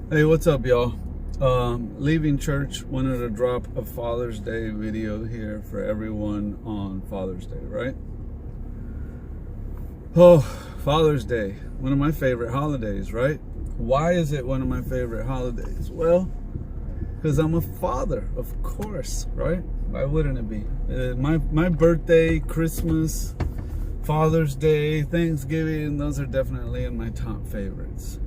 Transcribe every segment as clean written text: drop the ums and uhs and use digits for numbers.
Hey, what's up, y'all? Leaving church, wanted to drop a Father's Day video here for everyone on Father's Day, right? Oh, Father's Day, one of my favorite holidays, right? Why is it one of my favorite holidays? Well, because I'm a father, of course, right? Why wouldn't it be? My birthday, Christmas, Father's Day, Thanksgiving, those are definitely in my top favorites.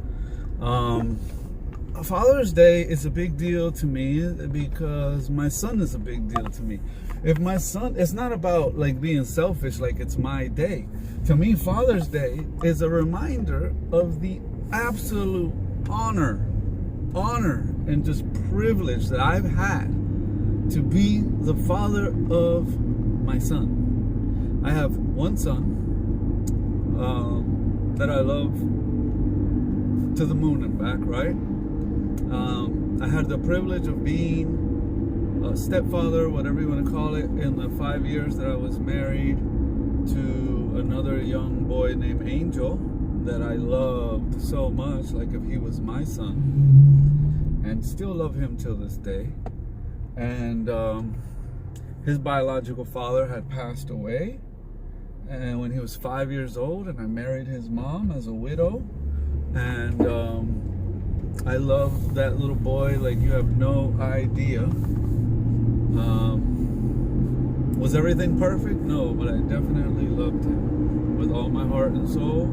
Father's Day is a big deal to me because my son is a big deal to me. If my son, it's not about like being selfish, like it's my day. To me, Father's Day is a reminder of the absolute honor and just privilege that I've had to be the father of my son. I have one son that I love to the moon and back, right? I had the privilege of being a stepfather, whatever you want to call it, in the 5 years that I was married to another young boy named Angel that I loved so much, like if he was my son, and still love him till this day. And his biological father had passed away, and when he was 5 years old, and I married his mom as a widow. And I love that little boy like you have no idea. Was everything perfect? No, but I definitely loved him with all my heart and soul.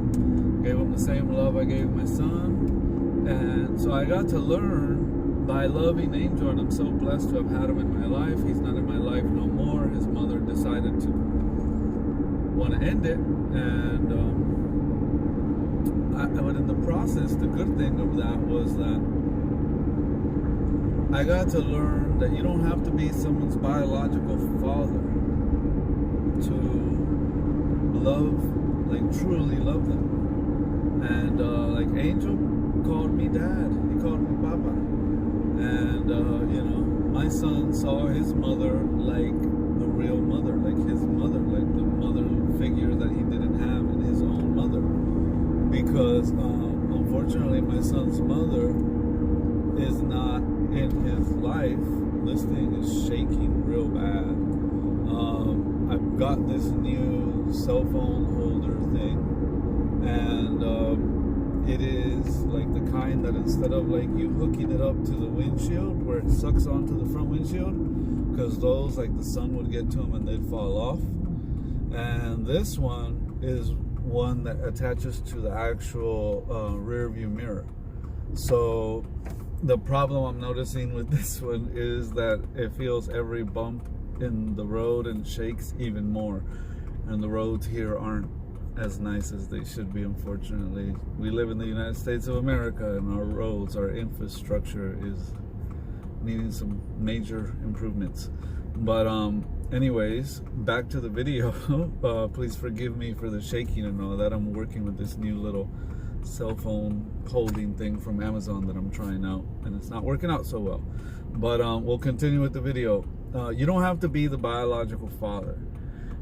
Gave him the same love I gave my son. And so I got to learn by loving Angel, and I'm so blessed to have had him in my life. He's not in my life no more. His mother decided to want to end it. And but in the process, the good thing of that was that I got to learn that you don't have to be someone's biological father to love, like truly love them. And like Angel called me dad, he called me papa. And you know, my son saw his mother like the real mother, like his mother, like the mother figure that he didn't have in his own mother. Because unfortunately my son's mother is not in his life. This thing is shaking real bad. I've got this new cell phone holder thing, and it is like the kind that instead of like you hooking it up to the windshield where it sucks onto the front windshield, because those, like, the sun would get to them and they'd fall off. And this one is one that attaches to the actual rear view mirror. So the problem I'm noticing with this one is that it feels every bump in the road and shakes even more. And the roads here aren't as nice as they should be, unfortunately. We live in the United States of America, and our roads, our infrastructure is needing some major improvements. But anyways, back to the video. Please forgive me for the shaking and all that. I'm working with this new little cell phone holding thing from Amazon that I'm trying out, and it's not working out so well. But we'll continue with the video. You don't have to be the biological father.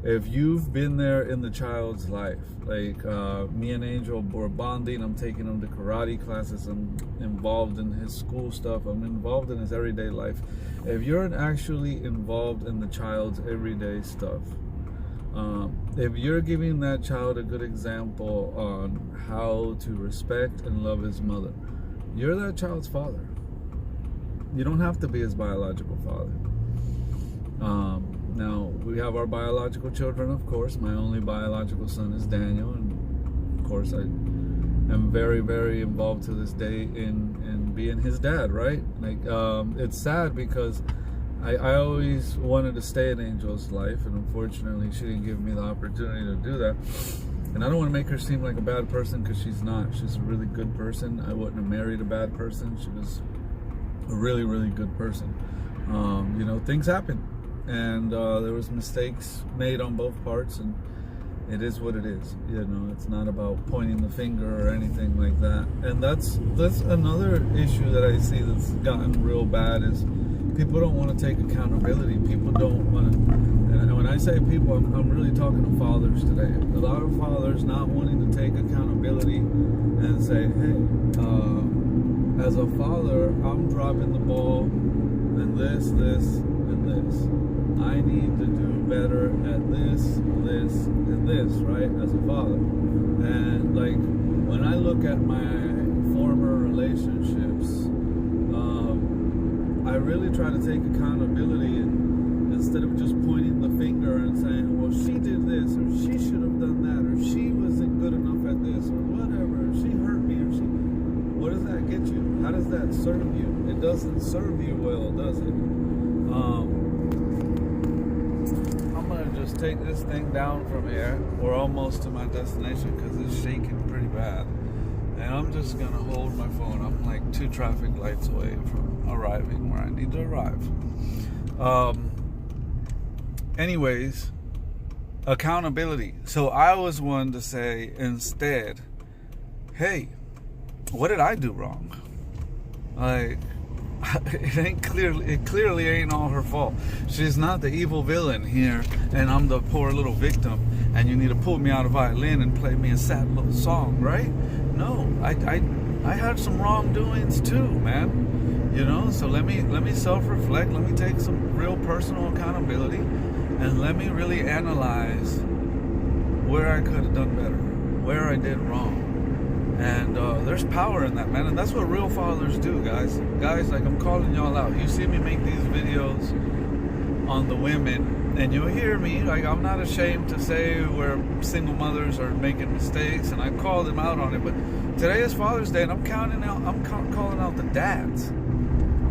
If you've been there in the child's life, like me and Angel were bonding, I'm taking him to karate classes, I'm involved in his school stuff, I'm involved in his everyday life. If you're actually involved in the child's everyday stuff, if you're giving that child a good example on how to respect and love his mother, you're that child's father. You don't have to be his biological father. Now, we have our biological children, of course. My only biological son is Daniel, and of course I am very, very involved to this day in being his dad, right? Like, it's sad because I always wanted to stay in Angel's life, and unfortunately she didn't give me the opportunity to do that. And I don't want to make her seem like a bad person, because she's not. She's a really good person. I wouldn't have married a bad person. She was a really, really good person. You know, things happen. And there was mistakes made on both parts, and it is what it is. You know, it's not about pointing the finger or anything like that. And that's another issue that I see that's gotten real bad, is people don't want to take accountability. People don't want to, and when I say people, I'm really talking to fathers today. A lot of fathers not wanting to take accountability and say, hey, as a father, I'm dropping the ball and this, and this. I need to do better at this, and this, right? As a father. And like, when I look at my former relationships, I really try to take accountability, and instead of just pointing the finger and saying, well, she did this, or she should have done that, or she wasn't good enough at this, or whatever, or she hurt me, or she... What does that get you? How does that serve you? It doesn't serve you well, does it? I'm going to just take this thing down from here. We're almost to my destination because it's shaking pretty bad. And I'm just going to hold my phone. I'm like 2 traffic lights away from arriving where I need to arrive. Anyways, accountability. So I was one to say instead, hey, what did I do wrong? Like, it clearly ain't all her fault. She's not the evil villain here, and I'm the poor little victim, and you need to pull me out a violin and play me a sad little song, right? No, I had some wrongdoings too, man. You know, so let me self-reflect. Let me take some real personal accountability, and let me really analyze where I could have done better, where I did wrong. And there's power in that, man. And that's what real fathers do, guys. Guys, like, I'm calling y'all out. You see me make these videos on the women, and you'll hear me. Like, I'm not ashamed to say where single mothers are making mistakes, and I call them out on it. But today is Father's Day, and I'm calling out the dads.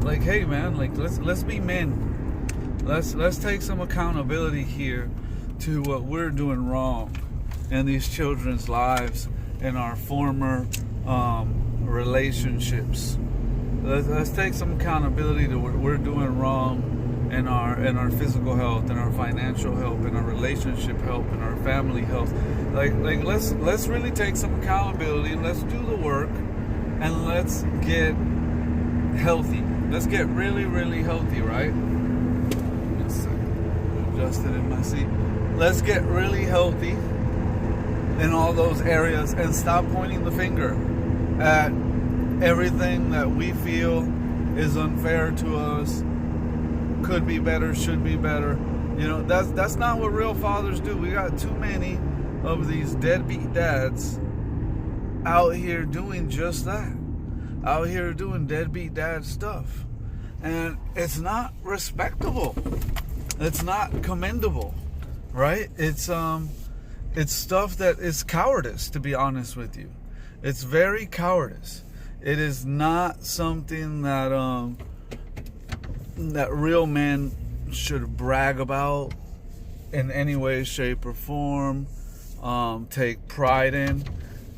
Like, hey, man, like, let's be men. Let's take some accountability here to what we're doing wrong in these children's lives, in our former relationships. Let's take some accountability to what we're doing wrong in our physical health, in our financial health, in our relationship health, in our family health. Like let's really take some accountability. Let's do the work, and let's get healthy. Let's get really, really healthy, right? Just adjusted in my seat. Let's get really healthy in all those areas, and stop pointing the finger at everything that we feel is unfair to us, could be better, should be better. You know, that's not what real fathers do. We got too many of these deadbeat dads out here doing just that, out here doing deadbeat dad stuff, and it's not respectable. It's not commendable, right? It's stuff that is cowardice, to be honest with you. It's very cowardice. It is not something that that real men should brag about in any way, shape, or form, take pride in.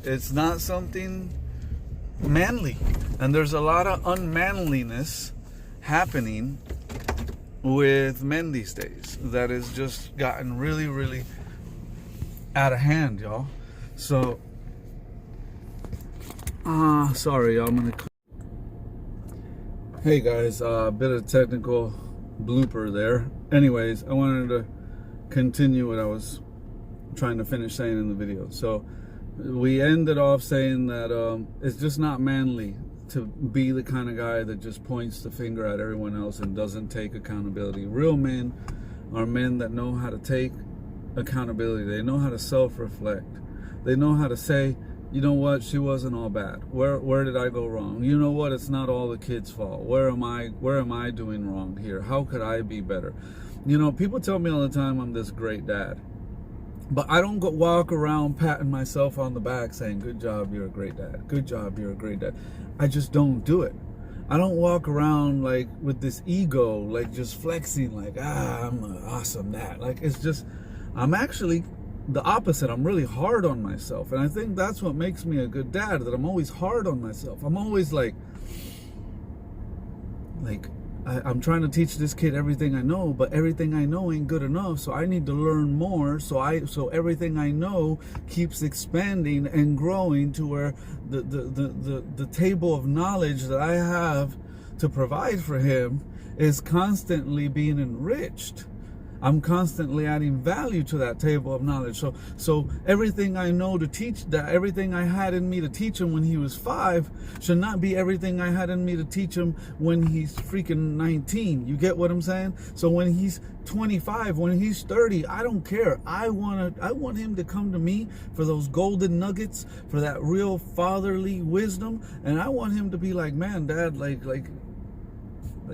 It's not something manly. And there's a lot of unmanliness happening with men these days that has just gotten really, really out of hand, y'all. So sorry, y'all. Hey guys, a bit of technical blooper there. Anyways, I wanted to continue what I was trying to finish saying in the video. So we ended off saying that it's just not manly to be the kind of guy that just points the finger at everyone else and doesn't take accountability. Real men are men that know how to take accountability. They know how to self-reflect. They know how to say, you know what, she wasn't all bad. Where did I go wrong? You know what, it's not all the kids' fault. Where am I doing wrong here? How could I be better? You know, people tell me all the time I'm this great dad, but I don't walk around patting myself on the back saying, good job, you're a great dad. Good job, you're a great dad. I just don't do it. I don't walk around like with this ego, like just flexing like, I'm an awesome dad. Like, it's just, I'm actually the opposite. I'm really hard on myself. And I think that's what makes me a good dad, that I'm always hard on myself. I'm always like I'm trying to teach this kid everything I know, but everything I know ain't good enough. So I need to learn more. So everything I know keeps expanding and growing to where the table of knowledge that I have to provide for him is constantly being enriched. I'm constantly adding value to that table of knowledge. So everything I know to teach, that everything I had in me to teach him when he was 5 should not be everything I had in me to teach him when he's freaking 19. You get what I'm saying? So when he's 25, when he's 30, I don't care. I want him to come to me for those golden nuggets, for that real fatherly wisdom, and I want him to be like, man, Dad, like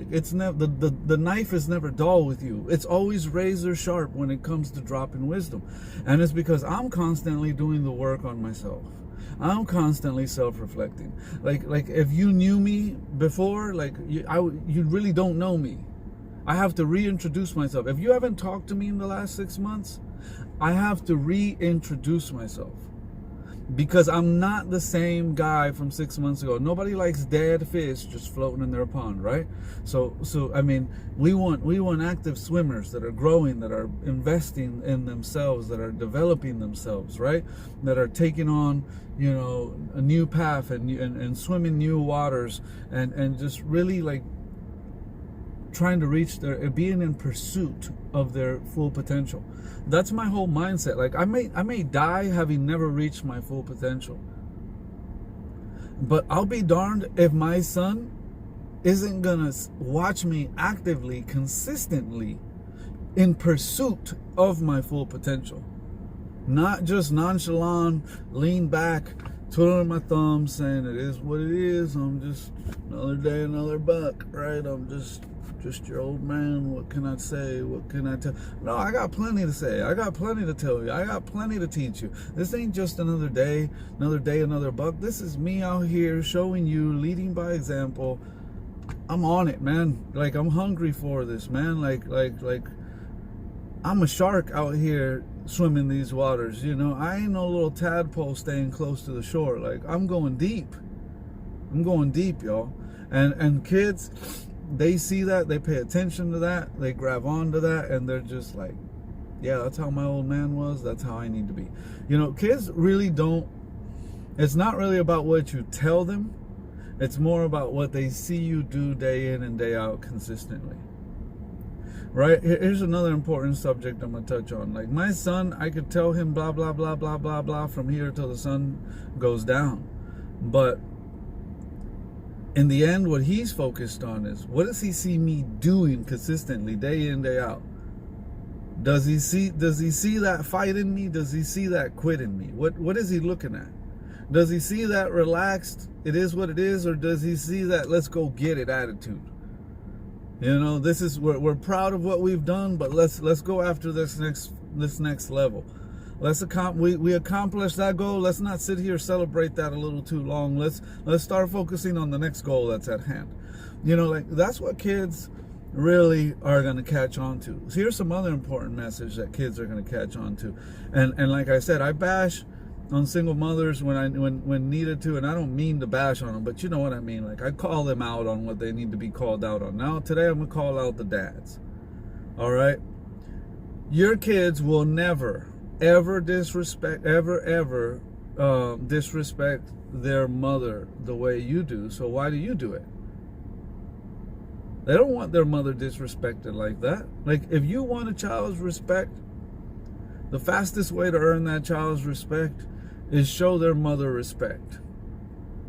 it's never, the knife is never dull with you. It's always razor sharp when it comes to dropping wisdom. And it's because I'm constantly doing the work on myself. I'm constantly self-reflecting. Like if you knew me before, like you really don't know me. I have to reintroduce myself. If you haven't talked to me in the last 6 months, I have to reintroduce myself. Because I'm not the same guy from 6 months ago. Nobody likes dead fish just floating in their pond, right? So I mean, we want active swimmers that are growing, that are investing in themselves, that are developing themselves, right? That are taking on, you know, a new path and swimming new waters and just really like trying to reach being in pursuit of their full potential. That's my whole mindset. Like I may die having never reached my full potential, but I'll be darned if my son isn't gonna watch me actively, consistently in pursuit of my full potential. Not just nonchalant, lean back, twiddling my thumbs, saying it is what it is. I'm just another day, another buck, right? I'm just your old man. What can I say? What can I tell? No, I got plenty to say. I got plenty to tell you. I got plenty to teach you. This ain't just another day, another buck. This is me out here showing you, leading by example. I'm on it, man. Like I'm hungry for this, man. Like I'm a shark out here swimming these waters. You know, I ain't no little tadpole staying close to the shore. Like I'm going deep. I'm going deep, y'all. And kids, they see that, they pay attention to that, they grab on to that, and they're just like, yeah, that's how my old man was, that's how I need to be. You know, kids really don't, it's not really about what you tell them, it's more about what they see you do day in and day out consistently. Right? Here's another important subject I'm going to touch on. Like my son, I could tell him blah, blah, blah, blah, blah, blah from here till the sun goes down. But in the end, what he's focused on is, what does he see me doing consistently, day in, day out? Does he see that fight in me? Does he see that quit in me? What is he looking at? Does he see that relaxed, it is what it is, or does he see that let's go get it attitude? You know, this is, we're proud of what we've done, but let's go after this next level. We accomplished that goal. Let's not sit here celebrate that a little too long. Let's start focusing on the next goal that's at hand. You know, like that's what kids really are going to catch on to. So here's some other important message that kids are going to catch on to. And like I said, I bash on single mothers when needed to, and I don't mean to bash on them, but you know what I mean. Like I call them out on what they need to be called out on. Now today I'm going to call out the dads. All right? Your kids will never ever disrespect their mother the way you do. So why do you do it? They don't want their mother disrespected like that. Like if you want a child's respect, the fastest way to earn that child's respect is show their mother respect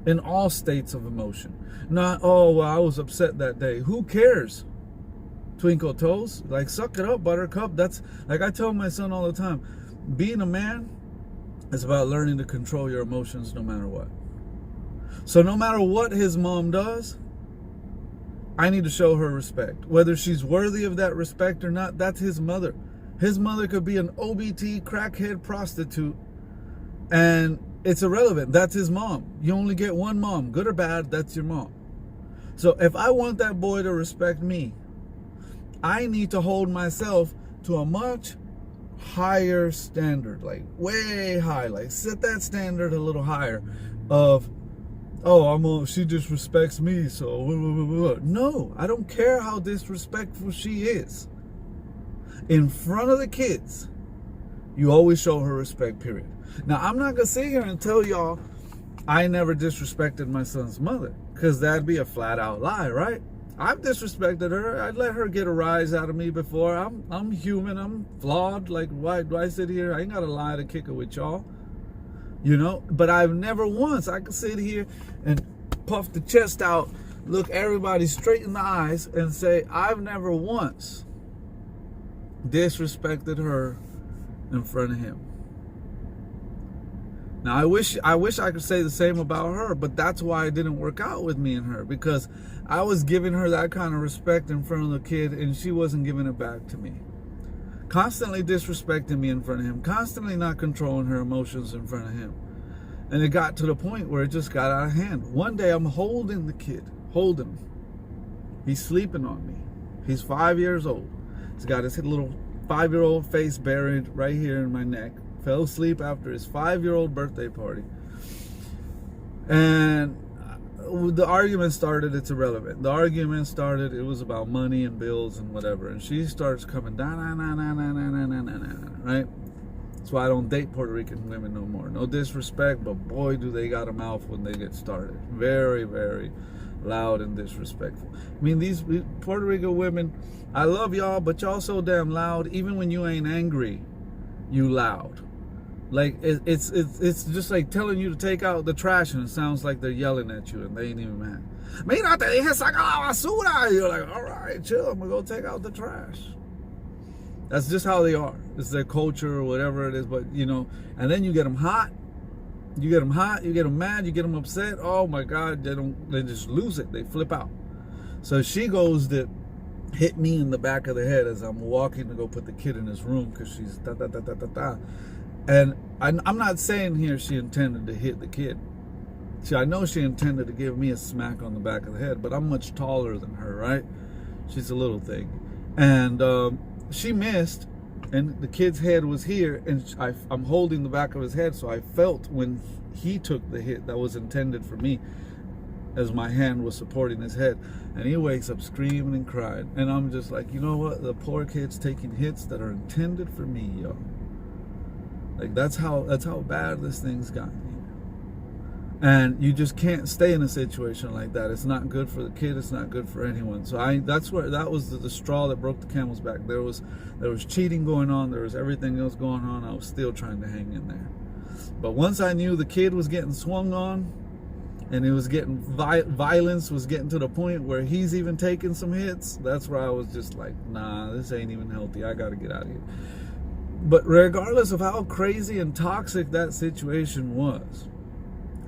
in all states of emotion. Not, oh, well, I was upset that day. Who cares? Twinkle toes. Like, suck it up, buttercup. That's like I tell my son all the time. Being a man is about learning to control your emotions no matter what. So no matter what his mom does, I need to show her respect. Whether she's worthy of that respect or not, that's his mother. His mother could be an OBT, crackhead prostitute, and it's irrelevant. That's his mom. You only get one mom, good or bad, that's your mom. So if I want that boy to respect me, I need to hold myself to a much higher standard, like way high, like set that standard a little higher of, oh, she disrespects me, so no, I don't care how disrespectful she is. In front of the kids, you always show her respect, period. Now, I'm not gonna sit here and tell y'all I never disrespected my son's mother, because that'd be a flat out lie, right? I've disrespected her. I'd let her get a rise out of me before. I'm human. I'm flawed. Like, why do I sit here? I ain't got to lie to kick it with y'all. You know? But I've never once, I could sit here and puff the chest out, look everybody straight in the eyes and say, I've never once disrespected her in front of him. Now, I wish I could say the same about her, but that's why it didn't work out with me and her, because I was giving her that kind of respect in front of the kid, and she wasn't giving it back to me. Constantly disrespecting me in front of him, constantly not controlling her emotions in front of him. And it got to the point where it just got out of hand. One day, I'm holding the kid, holding him. He's sleeping on me. He's 5 years old. He's got his little 5-year-old face buried right here in my neck. Fell asleep after his 5-year-old birthday party. And the argument started, it's irrelevant. The argument started, it was about money and bills and whatever. And she starts coming down, right? That's why I don't date Puerto Rican women no more. No disrespect, but boy, do they got a mouth when they get started. Very, very loud and disrespectful. I mean, these Puerto Rican women, I love y'all, but y'all so damn loud. Even when you ain't angry, you loud. Like, it's just like telling you to take out the trash, and it sounds like they're yelling at you, and they ain't even mad. Mira, te dije sacar la basura. You're like, all right, chill, I'm gonna go take out the trash. That's just how they are. It's their culture or whatever it is, but you know, and then you get them hot. You get them hot, you get them mad, you get them upset. Oh my God, they just lose it. They flip out. So she goes to hit me in the back of the head as I'm walking to go put the kid in his room, because she's da-da-da-da-da-da. And I'm not saying here she intended to hit the kid. See, I know she intended to give me a smack on the back of the head, but I'm much taller than her, right? She's a little thing. And she missed, and the kid's head was here, and I'm holding the back of his head, so I felt when he took the hit that was intended for me, as my hand was supporting his head. And he wakes up screaming and crying. And I'm just like, you know what? The poor kid's taking hits that are intended for me, yo. Like, that's how bad this thing's gotten. And you just can't stay in a situation like that. It's not good for the kid. It's not good for anyone. So that was the straw that broke the camel's back. There was cheating going on. There was everything else going on. I was still trying to hang in there. But once I knew the kid was getting swung on, and it was getting violence was getting to the point where he's even taking some hits, that's where I was just like, nah, this ain't even healthy. I got to get out of here. But regardless of how crazy and toxic that situation was,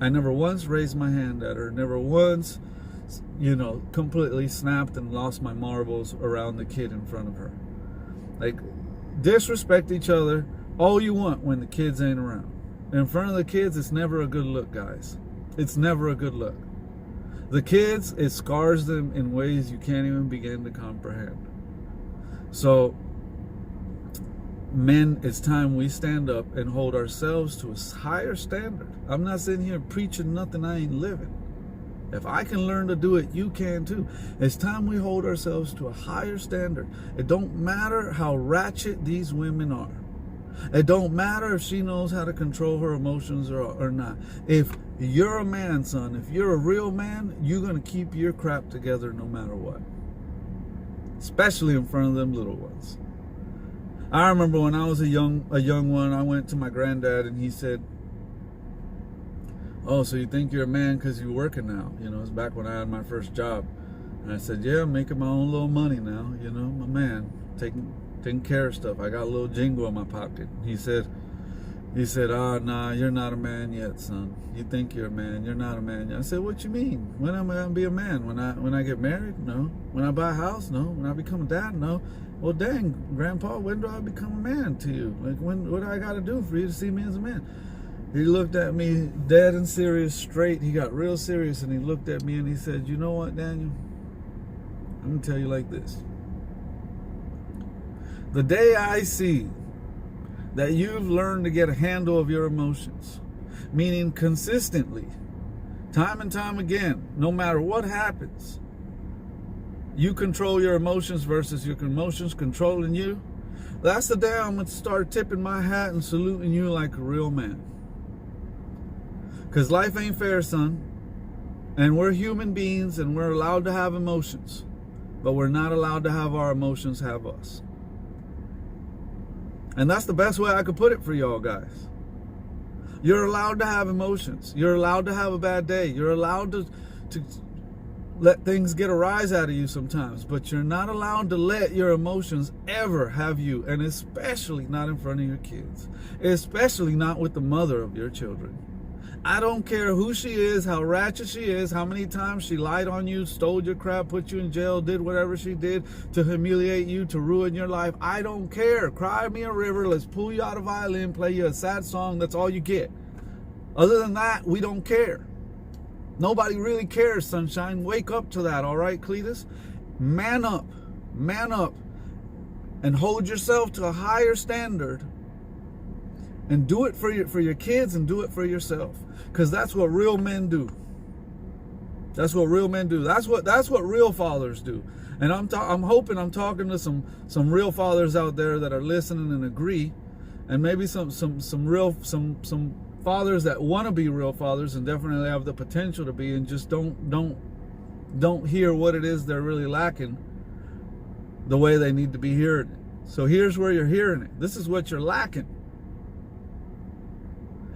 I never once raised my hand at her, never once, you know, completely snapped and lost my marbles around the kid in front of her. Like, disrespect each other all you want when the kids ain't around. In front of the kids, it's never a good look, guys. It's never a good look. The kids, it scars them in ways you can't even begin to comprehend. So, men, it's time we stand up and hold ourselves to a higher standard. I'm not sitting here preaching nothing I ain't living. If I can learn to do it, you can too. It's time we hold ourselves to a higher standard. It don't matter how ratchet these women are. It don't matter if she knows how to control her emotions or not. If you're a man, son, if you're a real man, you're going to keep your crap together no matter what. Especially in front of them little ones. I remember when I was a young one, I went to my granddad and he said, oh, so you think you're a man because you're working now? You know, it's back when I had my first job. And I said, yeah, I'm making my own little money now. You know, my man, taking care of stuff. I got a little jingle in my pocket. He said, nah, you're not a man yet, son. You think you're a man, you're not a man yet. I said, what you mean? When am I gonna be a man? When I get married? No. When I buy a house? No. When I become a dad? No. Well, dang, Grandpa, when do I become a man to you? Like, what do I got to do for you to see me as a man? He looked at me dead and serious, straight. He got real serious, and he looked at me and he said, you know what, Daniel? I'm going to tell you like this. The day I see that you've learned to get a handle of your emotions, meaning consistently, time and time again, no matter what happens, you control your emotions versus your emotions controlling you, that's the day I'm going to start tipping my hat and saluting you like a real man. Because life ain't fair, son. And we're human beings and we're allowed to have emotions. but we're not allowed to have our emotions have us. And that's the best way I could put it for y'all guys. You're allowed to have emotions. You're allowed to have a bad day. You're allowed to let things get a rise out of you sometimes, but you're not allowed to let your emotions ever have you, and especially not in front of your kids, especially not with the mother of your children. I don't care who she is, how ratchet she is, how many times she lied on you, stole your crap, put you in jail, did whatever she did to humiliate you, to ruin your life. I don't care. Cry me a river. Let's pull you out a violin, play you a sad song. That's all you get. Other than that, we don't care. Nobody really cares, sunshine. Wake up to that, all right, Cletus? Man up, and hold yourself to a higher standard, and do it for your kids, and do it for yourself, because that's what real men do. That's what real men do. That's what real fathers do. And I'm hoping I'm talking to some real fathers out there that are listening and agree, and maybe some fathers that want to be real fathers and definitely have the potential to be, and just don't hear what it is they're really lacking the way they need to be hearing it. So here's where you're hearing it. This is what you're lacking.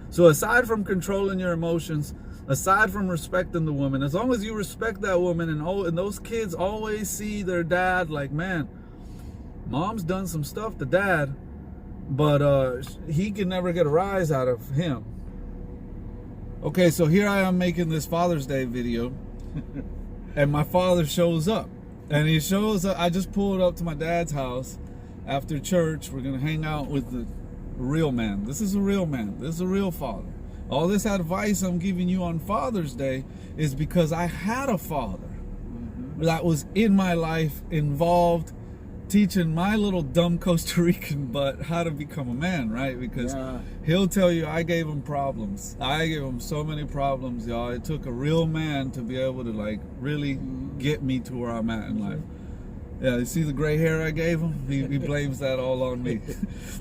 So aside from controlling your emotions, aside from respecting the woman, as long as you respect that woman, and those kids always see their dad like, man, mom's done some stuff to dad, but he can never get a rise out of him. Okay, so here I am making this Father's Day video, and my father shows up. And he shows up. I just pulled up to my dad's house after church. We're going to hang out with the real man. This is a real man. This is a real father. All this advice I'm giving you on Father's Day is because I had a father that was in my life, involved, teaching my little dumb Costa Rican butt how to become a man, right? Because he'll tell you I gave him problems. I gave him so many problems, y'all. It took a real man to be able to like really get me to where I'm at in life. Yeah, you see the gray hair I gave him? He blames that all on me.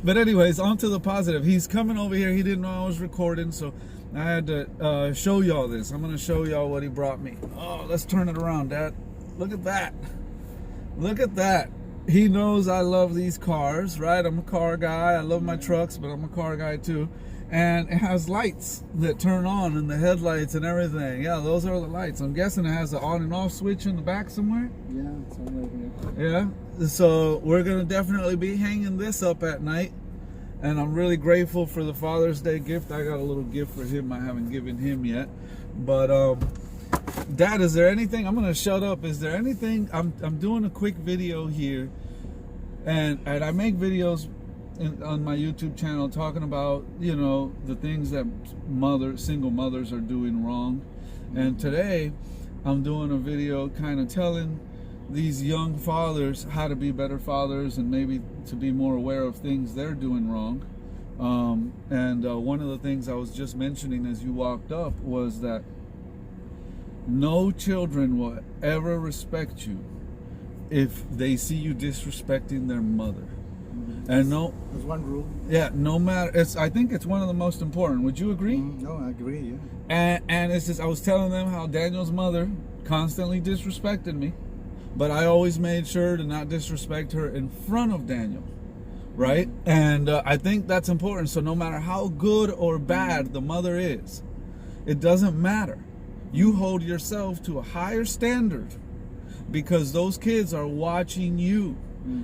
But anyways, on to the positive. He's coming over here. He didn't know I was recording, so I had to show y'all this. I'm going to show y'all what he brought me. Oh, let's turn it around, Dad. Look at that. Look at that. He knows I love these cars, right? I'm a car guy. I love my trucks, but I'm a car guy too. And it has lights that turn on, and the headlights and everything. Yeah, those are the lights. I'm guessing it has an on and off switch in the back somewhere. Yeah, somewhere here. Yeah, so we're going to definitely be hanging this up at night. And I'm really grateful for the Father's Day gift. I got a little gift for him I haven't given him yet. But Dad, is there anything? I'm gonna shut up. Is there anything? I'm doing a quick video here, and I make videos on my YouTube channel talking about, you know, the things that single mothers are doing wrong. And today I'm doing a video kind of telling these young fathers how to be better fathers, and maybe to be more aware of things they're doing wrong. One of the things I was just mentioning as you walked up was that no children will ever respect you if they see you disrespecting their mother. And there's one rule. Yeah, no matter. I think it's one of the most important. Would you agree? No, I agree. Yeah. And it's just, I was telling them how Daniel's mother constantly disrespected me, but I always made sure to not disrespect her in front of Daniel, right? And I think that's important. So no matter how good or bad the mother is, it doesn't matter. You hold yourself to a higher standard, because those kids are watching you.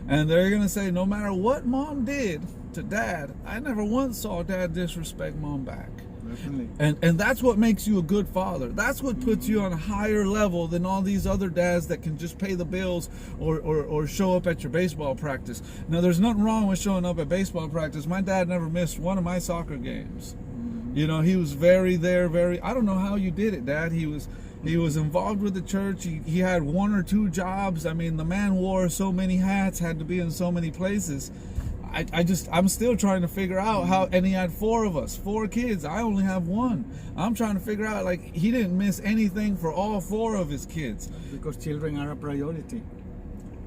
And they're going to say, no matter what mom did to dad, I never once saw dad disrespect mom back. Definitely. And that's what makes you a good father. That's what puts you on a higher level than all these other dads that can just pay the bills or show up at your baseball practice. Now, there's nothing wrong with showing up at baseball practice. My dad never missed one of my soccer games. You know, he was very, I don't know how you did it, Dad. He was involved with the church. He had one or two jobs. I mean, the man wore so many hats, had to be in so many places. I'm still trying to figure out how, and he had 4 of us, 4 kids. I only have 1. I'm trying to figure out, like, he didn't miss anything for all 4 of his kids. Because children are a priority.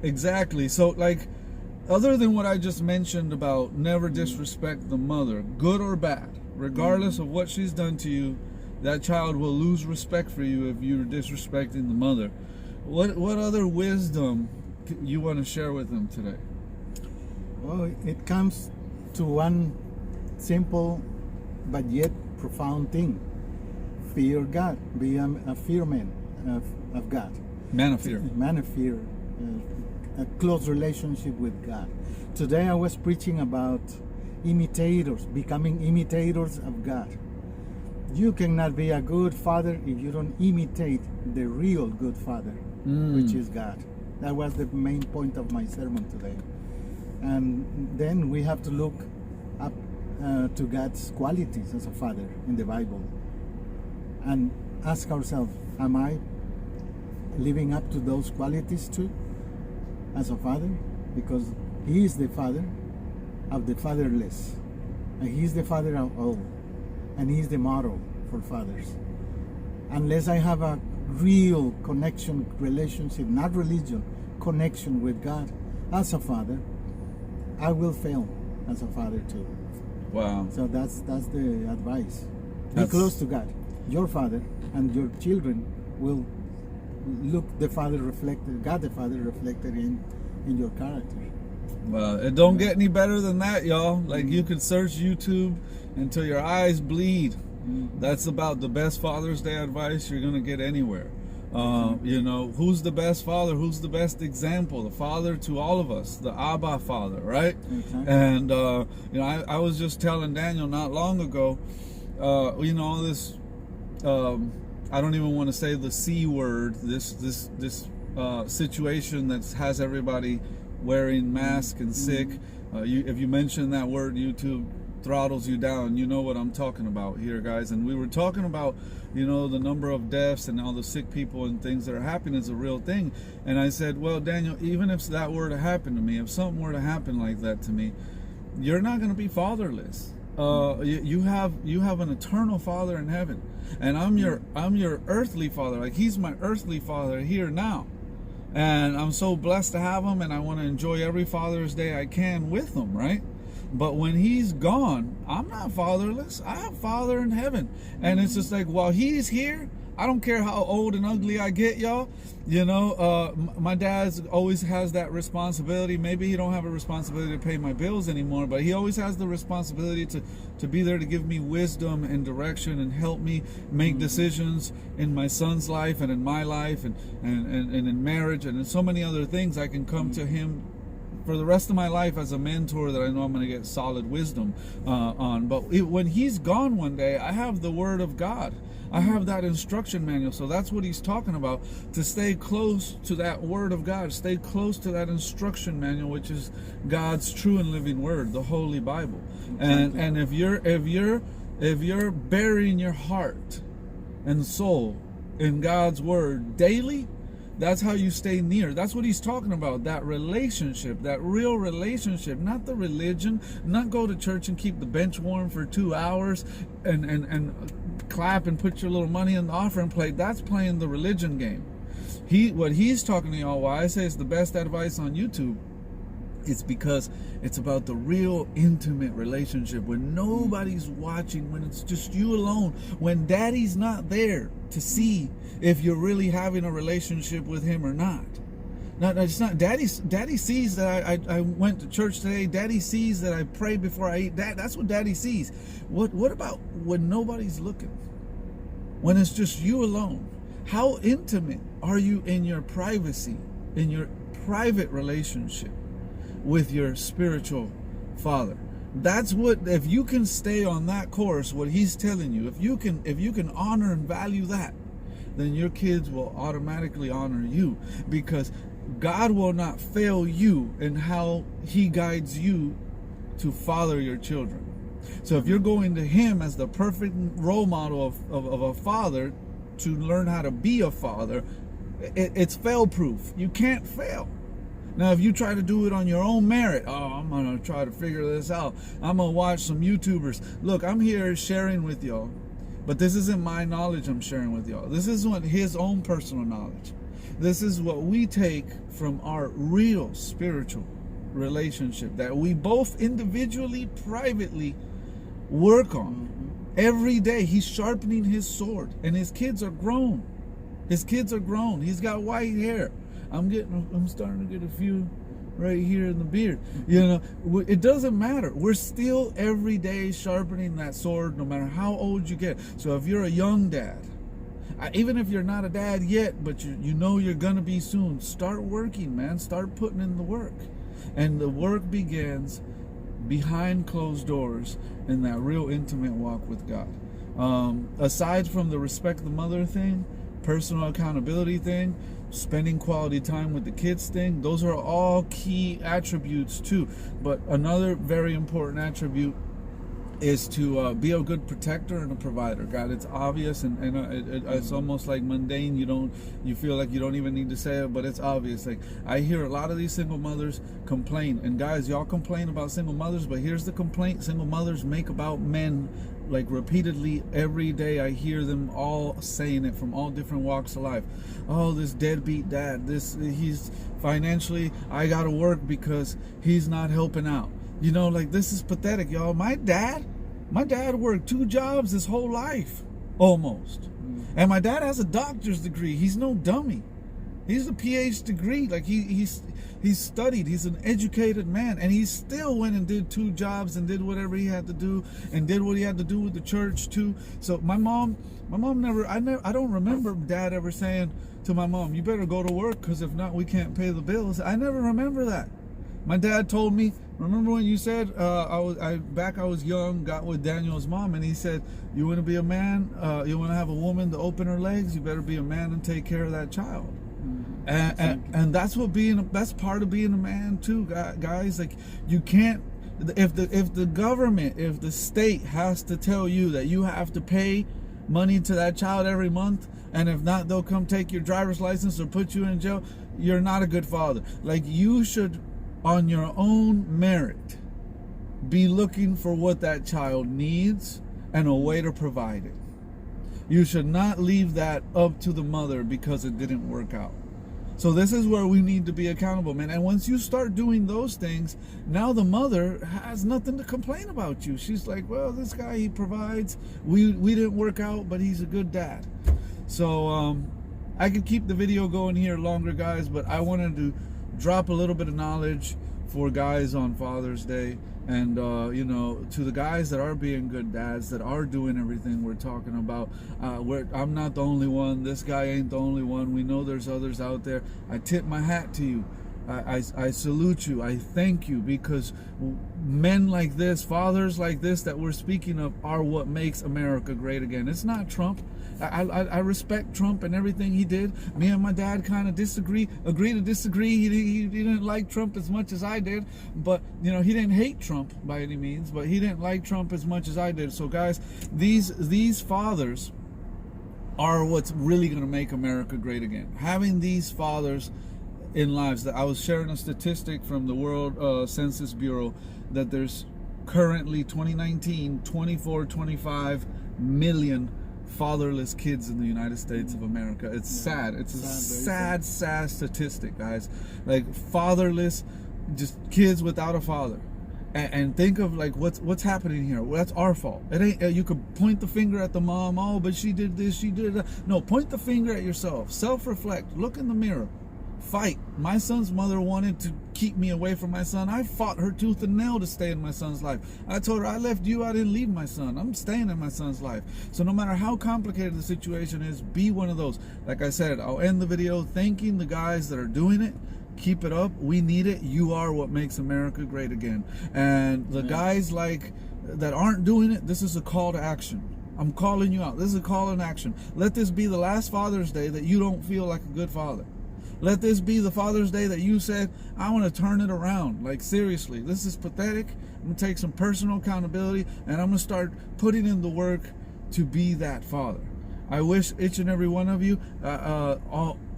Exactly. So, like, other than what I just mentioned about never disrespect the mother, good or bad, regardless of what she's done to you, that child will lose respect for you if you're disrespecting the mother. What other wisdom you want to share with them today? Well, it comes to one simple but yet profound thing. Fear God. Be a fear man of God. Man of fear. Man of fear. A close relationship with God. Today I was preaching about imitators, becoming imitators of God. You cannot be a good father if you don't imitate the real good father, which is God. That was the main point of my sermon today. And then we have to look up to God's qualities as a father in the Bible and ask ourselves, am I living up to those qualities too as a father? Because He is the father of the fatherless, and He is the father of all, and He is the model for fathers. Unless I have a real connection, relationship, not religion, connection with God as a father, I will fail as a father too. Wow. So that's the advice. Be That's- close to God, your father, and your children will look the Father reflected, God the Father reflected in your character. Well, it don't get any better than that, y'all. Like, you can search YouTube until your eyes bleed. That's about the best Father's Day advice you're gonna get anywhere. You know, who's the best father? Who's the best example? The father to all of us, the Abba Father, right? Exactly. And you know, I was just telling Daniel not long ago, you know, this I don't even want to say the C word. This situation that has everybody wearing masks and sick. If you mention that word, YouTube throttles you down. You know what I'm talking about here, guys. And we were talking about, you know, the number of deaths and all the sick people and things that are happening is a real thing. And I said, well, Daniel, even if that were to happen to me, if something were to happen like that to me, you're not going to be fatherless. You have an eternal Father in heaven, and I'm your earthly father. Like, He's my earthly father here now, and I'm so blessed to have him, and I want to enjoy every Father's Day I can with him, right? But when He's gone, I'm not fatherless. I have Father in heaven, and it's just like, while He's here, I don't care how old and ugly I get, y'all. You know, my dad always has that responsibility. Maybe he don't have a responsibility to pay my bills anymore, but he always has the responsibility to be there to give me wisdom and direction and help me make decisions in my son's life and in my life and in marriage and in so many other things. I can come to him for the rest of my life as a mentor that I know I'm going to get solid wisdom on. But when He's gone one day, I have the Word of God. I have that instruction manual. So that's what he's talking about, to stay close to that Word of God, stay close to that instruction manual, which is God's true and living Word, the Holy Bible. And if you're burying your heart and soul in God's Word daily, that's how you stay near. That's what he's talking about, that relationship, that real relationship, not the religion, not go to church and keep the bench warm for 2 hours and clap and put your little money in the offering plate. That's playing the religion game. What he's talking to y'all, why I say it's the best advice on YouTube, it's because it's about the real intimate relationship when nobody's watching, when it's just you alone, when Daddy's not there to see if you're really having a relationship with Him or not. No, it's not. Daddy sees that I went to church today. Daddy sees that I prayed before I eat. That's what Daddy sees. What about when nobody's looking? When it's just you alone? How intimate are you in your privacy, in your private relationship with your spiritual Father? That's what, if you can stay on that course, what he's telling you, if you can honor and value that, then your kids will automatically honor you, because God will not fail you in how He guides you to father your children. So if you're going to Him as the perfect role model of a father to learn how to be a father, it's fail-proof. You can't fail. Now, if you try to do it on your own merit, I'm going to try to figure this out, I'm going to watch some YouTubers. Look, I'm here sharing with y'all, but this isn't my knowledge I'm sharing with y'all. This is what His own personal knowledge. This is what we take from our real spiritual relationship that we both individually, privately work on. Every day He's sharpening His sword, and His kids are grown. His kids are grown. He's got white hair. I'm starting to get a few right here in the beard. You know, it doesn't matter. We're still every day sharpening that sword, no matter how old you get. So if you're a young dad, even if you're not a dad yet, but you know you're gonna be soon, start working, man. Start putting in the work, and the work begins behind closed doors in that real intimate walk with God. Aside from the respect the mother thing, personal accountability thing, spending quality time with the kids thing, those are all key attributes too. But another very important attribute is to be a good protector and a provider. God, it's obvious, and it's almost like mundane. You feel like you don't even need to say it, but it's obvious. Like, I hear a lot of these single mothers complain, and guys, y'all complain about single mothers, but here's the complaint single mothers make about men, like, repeatedly every day. I hear them all saying it from all different walks of life. Oh, this deadbeat dad, he's financially, I gotta work because he's not helping out. You know, like, this is pathetic, y'all. My dad worked 2 jobs his whole life, almost. And my dad has a doctor's degree. He's no dummy. He's a PhD degree. Like, he's studied. He's an educated man. And he still went and did 2 jobs and did whatever he had to do and did what he had to do with the church, too. So my mom never, I don't remember Dad ever saying to my mom, you better go to work, because if not, we can't pay the bills. I never remember that. My dad told me, remember when you said, I was young, got with Daniel's mom, and he said, you want to be a man, you want to have a woman to open her legs, you better be a man and take care of that child. And that's that's part of being a man too, guys. Like, you can't, if the government, if the state has to tell you that you have to pay money to that child every month, and if not, they'll come take your driver's license or put you in jail, you're not a good father. Like, you should, on your own merit, be looking for what that child needs and a way to provide it. You should not leave that up to the mother because it didn't work out. So this is where we need to be accountable, man. And once you start doing those things, now the mother has nothing to complain about you. She's like, well, this guy, he provides. We didn't work out, but he's a good dad. So I could keep the video going here longer, guys, but I wanted to drop a little bit of knowledge for guys on Father's Day, and you know, to the guys that are being good dads, that are doing everything we're talking about. I'm not the only one. This guy ain't the only one. We know there's others out there. I tip my hat to you. I salute you. I thank you, because men like this, fathers like this that we're speaking of, are what makes America great again. It's not Trump. I respect Trump and everything he did. Me and my dad kind of agree to disagree. He didn't like Trump as much as I did, but, you know, he didn't hate Trump by any means, but he didn't like Trump as much as I did. So, guys, these fathers are what's really going to make America great again. Having these fathers in lives. That I was sharing a statistic from the World Census Bureau that there's currently 2019 25 million fatherless kids in the United States of America. It's sad. It's a sad statistic, guys. Like, fatherless, just kids without a father. And think of, like, what's happening here. Well, that's our fault. It ain't. You could point the finger at the mom. Oh, but she did this, she did that. No, point the finger at yourself. Self-reflect. Look in the mirror. Fight. My son's mother wanted to keep me away from my son. I fought her tooth and nail to stay in my son's life. I told her, I left you, I didn't leave my son. I'm staying in my son's life. So no matter how complicated the situation is, be one of those. Like I said, I'll end the video thanking the guys that are doing it. Keep it up. We need it. You are what makes America great again. And the guys like that aren't doing it, this is a call to action. I'm calling you out. This is a call in action. Let this be the last Father's Day that you don't feel like a good father. Let this be the Father's Day that you said, I want to turn it around. Like, seriously, this is pathetic. I'm going to take some personal accountability, and I'm going to start putting in the work to be that father. I wish each and every one of you,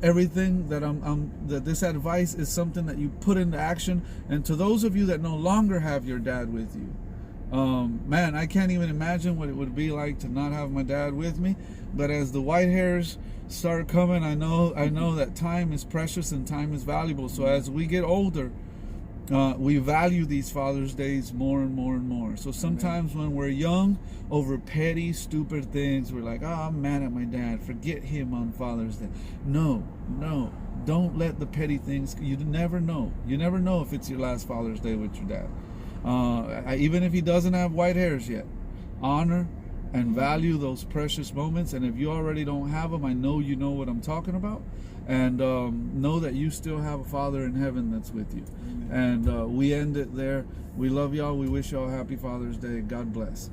everything that that this advice is something that you put into action. And to those of you that no longer have your dad with you, man, I can't even imagine what it would be like to not have my dad with me. But as the white hairs start coming, I know that time is precious and time is valuable. So as we get older, we value these Father's Days more and more and more. So sometimes when we're young, over petty, stupid things, we're like, oh, I'm mad at my dad. Forget him on Father's Day. No. don't let the petty things. You never know. You never know if it's your last Father's Day with your dad. Even if he doesn't have white hairs yet, honor and value those precious moments. And if you already don't have them, I know you know what I'm talking about. And know that you still have a Father in heaven that's with you. Amen. And we end it there. We love y'all. We wish y'all a happy Father's Day. God bless.